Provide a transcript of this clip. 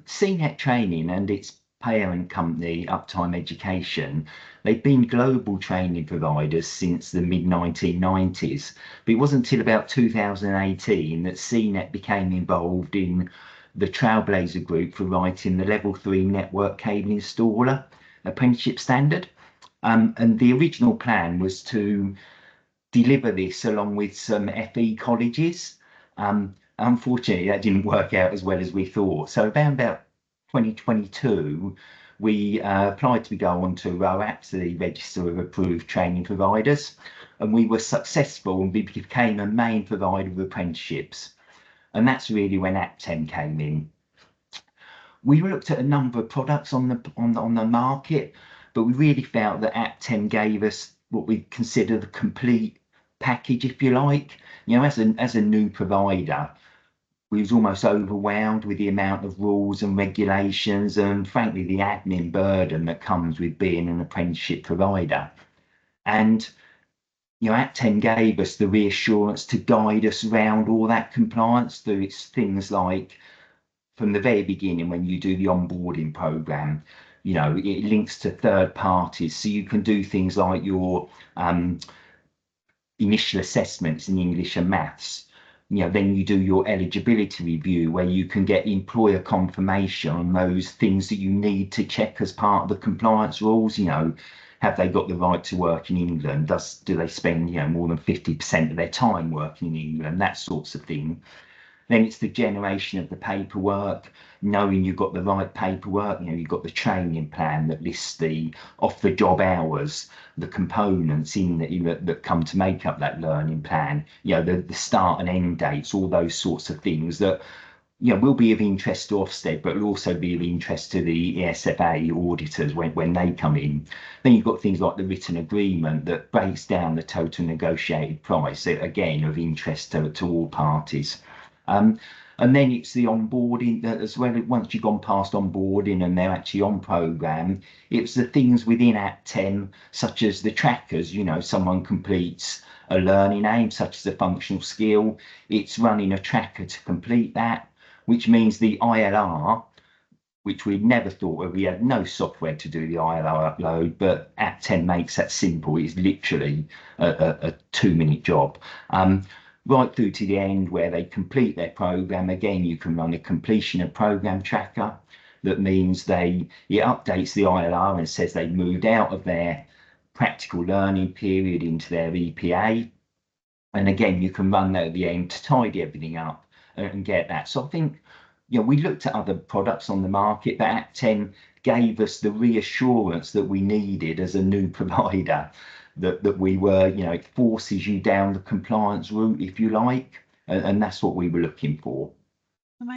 CNet Training and its parent company, Uptime Education, they've been global training providers since the mid-1990s. But it wasn't until about 2018 that CNet became involved in the Trailblazer Group for writing the Level 3 Network Cable Installer Apprenticeship Standard. And the original plan was to deliver this along with some FE colleges. Unfortunately, that didn't work out as well as we thought. So around about 2022, we applied to go on to ROAP, the Register of Approved Training Providers, and we were successful and we became a main provider of apprenticeships. And that's really when Aptem came in. We looked at a number of products on the market, but we really felt that Aptem gave us what we consider the complete package, if you like. You know, as a new provider, we was almost overwhelmed with the amount of rules and regulations and frankly the admin burden that comes with being an apprenticeship provider. And you know, Aptem gave us the reassurance to guide us around all that compliance through its things like from the very beginning when you do the onboarding program, you know, it links to third parties, so you can do things like your initial assessments in English and maths. You know, then you do your eligibility review where you can get employer confirmation on those things that you need to check as part of the compliance rules. You know, have they got the right to work in England? Do they spend, you know, more than 50% of their time working in England? That sorts of thing. Then it's the generation of the paperwork, knowing you've got the right paperwork. You know, you've got the training plan that lists the off-the-job hours, the components in that come to make up that learning plan. You know, the start and end dates, all those sorts of things that, you know, will be of interest to Ofsted, but will also be of interest to the ESFA auditors when they come in. Then you've got things like the written agreement that breaks down the total negotiated price, so again of interest to all parties. And then it's the onboarding as well. Once you've gone past onboarding and they're actually on program, it's the things within Aptem, such as the trackers. You know, someone completes a learning aim, such as a functional skill, it's running a tracker to complete that, which means the ILR, which we'd never thought of. We had no software to do the ILR upload, but Aptem makes that simple. It's literally a 2-minute job. Right through to the end where they complete their program. Again, you can run a completion of program tracker. That means it updates the ILR and says they moved out of their practical learning period into their EPA. And again, you can run that at the end to tidy everything up and get that. So I think, you know, we looked at other products on the market, but Aptem gave us the reassurance that we needed as a new provider. That we were, you know, it forces you down the compliance route, if you like, and that's what we were looking for.